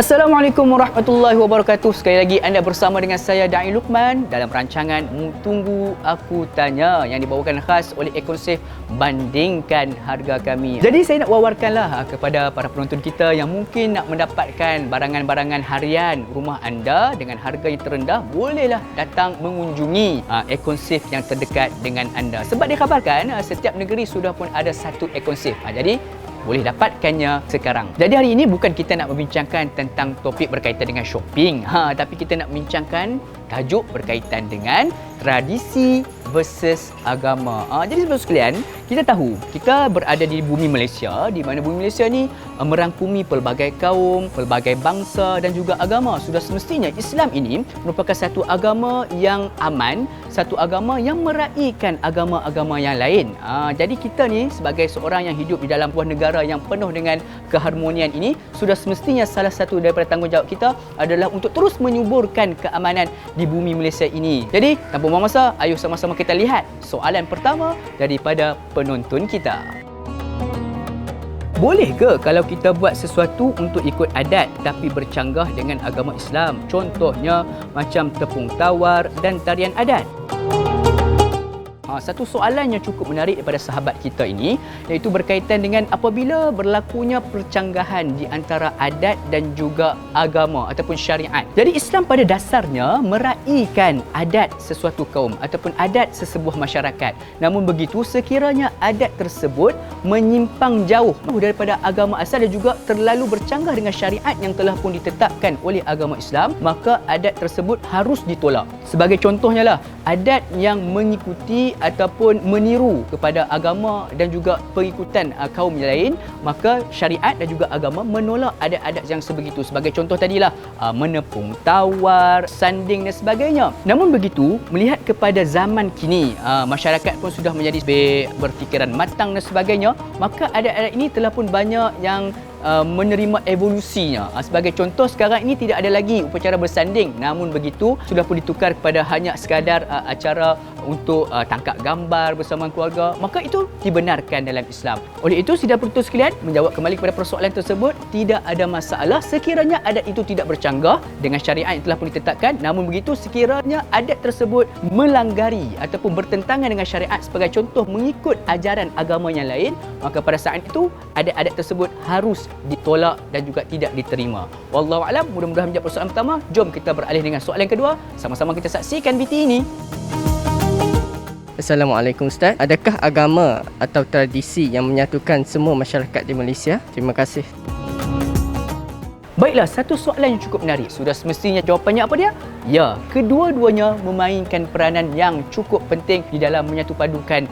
Assalamualaikum warahmatullahi wabarakatuh. Sekali lagi anda bersama dengan saya Da'i Luqman dalam rancangan Tunggu Aku Tanya yang dibawakan khas oleh Econsave Bandingkan Harga Kami. Jadi saya nak wawarkanlah kepada para penonton kita yang mungkin nak mendapatkan barangan-barangan harian rumah anda dengan harga yang terendah, bolehlah datang mengunjungi Econsave yang terdekat dengan anda. Sebab dikhabarkan setiap negeri sudah pun ada satu Econsave. Jadi boleh dapatkannya sekarang. Jadi hari ini bukan kita nak membincangkan tentang topik berkaitan dengan shopping, tapi kita nak membincangkan tajuk berkaitan dengan tradisi versus agama. Jadi saudara sekalian, kita tahu kita berada di bumi Malaysia, di mana bumi Malaysia ni merangkumi pelbagai kaum, pelbagai bangsa dan juga agama. Sudah semestinya Islam ini merupakan satu agama yang aman, satu agama yang meraihkan agama-agama yang lain. Jadi kita ni sebagai seorang yang hidup di dalam sebuah negara yang penuh dengan keharmonian ini, sudah semestinya salah satu daripada tanggungjawab kita adalah untuk terus menyuburkan keamanan di bumi Malaysia ini. Jadi tanpa buang masa, ayo sama-sama kita lihat soalan pertama daripada penonton kita. Boleh ke kalau kita buat sesuatu untuk ikut adat tapi bercanggah dengan agama Islam? Contohnya macam tepung tawar dan tarian adat. Satu soalan yang cukup menarik daripada sahabat kita ini, iaitu berkaitan dengan apabila berlakunya percanggahan di antara adat dan juga agama ataupun syariat. Jadi Islam pada dasarnya meraihkan adat sesuatu kaum ataupun adat sesebuah masyarakat. Namun begitu, sekiranya adat tersebut menyimpang jauh daripada agama asal dan juga terlalu bercanggah dengan syariat yang telah pun ditetapkan oleh agama Islam, maka adat tersebut harus ditolak. Sebagai contohnya lah, adat yang mengikuti ataupun meniru kepada agama dan juga pengikutan kaum yang lain, maka syariat dan juga agama menolak adat-adat yang sebegitu. Sebagai contoh tadilah menepung tawar, sanding dan sebagainya. Namun begitu, melihat kepada zaman kini, masyarakat pun sudah menjadi berfikiran matang dan sebagainya, maka adat-adat ini telah pun banyak yang menerima evolusinya. Sebagai contoh, sekarang ini tidak ada lagi upacara bersanding, namun begitu sudah pun ditukar kepada hanya sekadar acara untuk tangkap gambar bersama keluarga, maka itu dibenarkan dalam Islam. Oleh itu, sidang penonton sekalian, menjawab kembali kepada persoalan tersebut, tidak ada masalah sekiranya adat itu tidak bercanggah dengan syariat yang telah pun ditetapkan. Namun begitu, sekiranya adat tersebut melanggari ataupun bertentangan dengan syariat, sebagai contoh mengikut ajaran agama yang lain, maka pada saat itu adat-adat tersebut harus ditolak dan juga tidak diterima. Wallahu a'lam. Mudah-mudahan menjawab persoalan pertama. Jom kita beralih dengan soalan kedua. Sama-sama kita saksikan VT ini. Assalamualaikum Ustaz. Adakah agama atau tradisi yang menyatukan semua masyarakat di Malaysia? Terima kasih. Baiklah, satu soalan yang cukup menarik. Sudah semestinya jawapannya apa dia? Ya, kedua-duanya memainkan peranan yang cukup penting di dalam menyatupadukan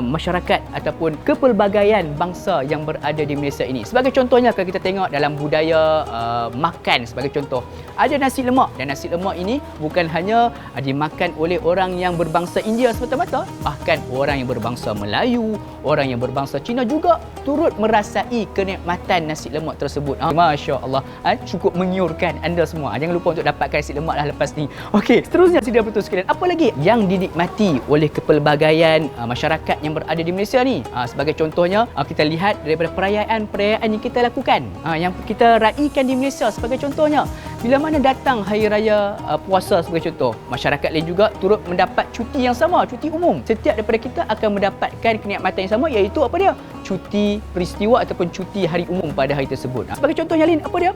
masyarakat ataupun kepelbagaian bangsa yang berada di Malaysia ini. Sebagai contohnya, kalau kita tengok dalam budaya makan, sebagai contoh, ada nasi lemak, dan nasi lemak ini bukan hanya dimakan oleh orang yang berbangsa India semata-mata, bahkan orang yang berbangsa Melayu, orang yang berbangsa Cina juga turut merasai kenikmatan nasi lemak tersebut. Masya Allah, cukup mengiurkan anda semua. Jangan lupa untuk dapatkan nasi lemak lepas ni. Okey, seterusnya sidang penonton sekalian, apa lagi yang dinikmati oleh kepelbagaian masyarakat yang berada di Malaysia ni? Sebagai contohnya, kita lihat daripada perayaan-perayaan yang kita lakukan, yang kita raikan di Malaysia. Sebagai contohnya, bila mana datang hari raya puasa sebagai contoh, masyarakat lain juga turut mendapat cuti yang sama, cuti umum. Setiap daripada kita akan mendapatkan kenikmatan yang sama, iaitu apa dia? Cuti peristiwa ataupun cuti hari umum pada hari tersebut. Sebagai contoh yang lain, apa dia?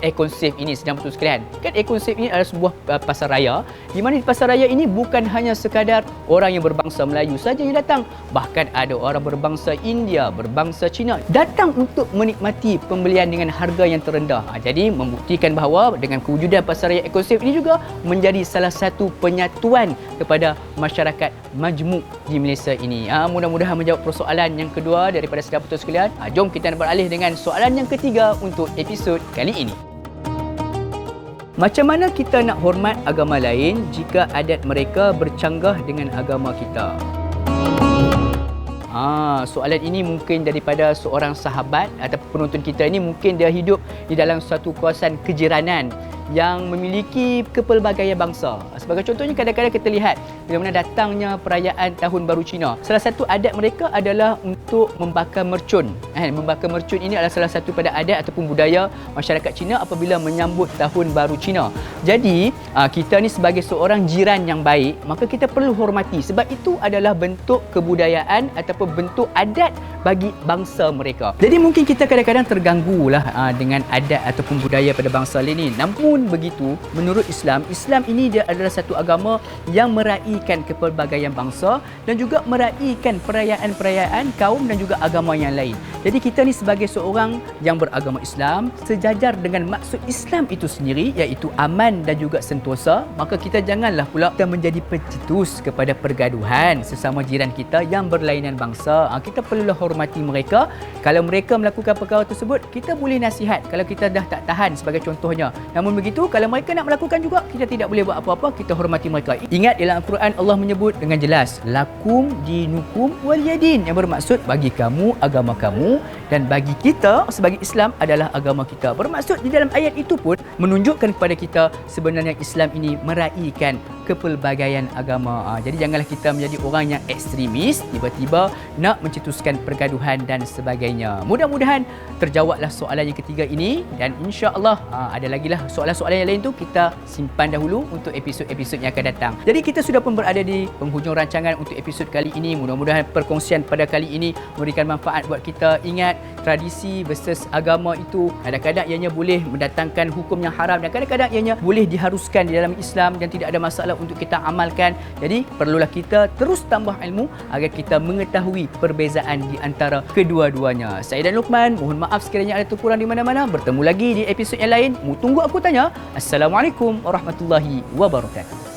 Econsave ini, sedang betul sekalian. Kan Econsave ini adalah sebuah pasar raya, di mana di pasar raya ini bukan hanya sekadar orang yang berbangsa Melayu saja yang datang, bahkan ada orang berbangsa India, berbangsa Cina datang untuk menikmati pembelian dengan harga yang terendah. Jadi membuktikan bahawa dengan kewujudan pasar raya Econsave ini juga menjadi salah satu penyatuan kepada masyarakat majmuk di Malaysia ini. Mudah-mudahan menjawab persoalan yang kedua daripada sidang penonton sekalian. Jom kita beralih dengan soalan yang ketiga untuk episod kali ini. Macam mana kita nak hormat agama lain jika adat mereka bercanggah dengan agama kita? Soalan ini mungkin daripada seorang sahabat atau penonton kita ini, mungkin dia hidup di dalam suatu kawasan kejiranan yang memiliki kepelbagaian bangsa. Sebagai contohnya, kadang-kadang kita lihat bila mana datangnya perayaan Tahun Baru Cina. Salah satu adat mereka adalah untuk membakar mercun. Membakar mercun ini adalah salah satu pada adat ataupun budaya masyarakat Cina apabila menyambut Tahun Baru Cina. Jadi, kita ni sebagai seorang jiran yang baik, maka kita perlu hormati sebab itu adalah bentuk kebudayaan ataupun bentuk adat bagi bangsa mereka. Jadi mungkin kita kadang-kadang terganggulah dengan adat ataupun budaya pada bangsa lain ini. Namun begitu, menurut Islam, Islam ini dia adalah satu agama yang meraihkan kepelbagaian bangsa dan juga meraihkan perayaan-perayaan kaum dan juga agama yang lain. Jadi kita ni sebagai seorang yang beragama Islam, sejajar dengan maksud Islam itu sendiri, iaitu aman dan juga sentosa, maka kita janganlah pula kita menjadi pencetus kepada pergaduhan sesama jiran kita yang berlainan bangsa. Kita perlulah hormati mereka. Kalau mereka melakukan perkara tersebut, kita boleh nasihat kalau kita dah tak tahan sebagai contohnya. Namun begitu, kalau mereka nak melakukan juga, kita tidak boleh buat apa-apa, kita hormati mereka. Ingat dalam Al-Quran Allah menyebut dengan jelas, lakum dinukum waliyadin, yang bermaksud bagi kamu agama kamu dan bagi kita sebagai Islam adalah agama kita. Bermaksud di dalam ayat itu pun menunjukkan kepada kita sebenarnya Islam ini meraihkan kepelbagaian agama. Jadi janganlah kita menjadi orang yang ekstremis, tiba-tiba nak mencetuskan pergaduhan dan sebagainya. Mudah-mudahan terjawablah soalan yang ketiga ini dan insya-Allah ada lagi lah soalan-soalan yang lain tu kita simpan dahulu untuk episod-episod yang akan datang. Jadi kita sudah pun berada di penghujung rancangan untuk episod kali ini. Mudah-mudahan perkongsian pada kali ini memberikan manfaat buat kita. Ingat, tradisi versus agama itu kadang-kadang ianya boleh mendatangkan hukum yang haram dan kadang-kadang ianya boleh diharuskan di dalam Islam dan tidak ada masalah untuk kita amalkan. Jadi perlulah kita terus tambah ilmu agar kita mengetahui perbezaan di antara kedua-duanya. Saya dan Luqman, mohon maaf sekiranya ada terkurang di mana-mana. Bertemu lagi di episod yang lain. Mu tunggu aku tanya. Assalamualaikum warahmatullahi wabarakatuh.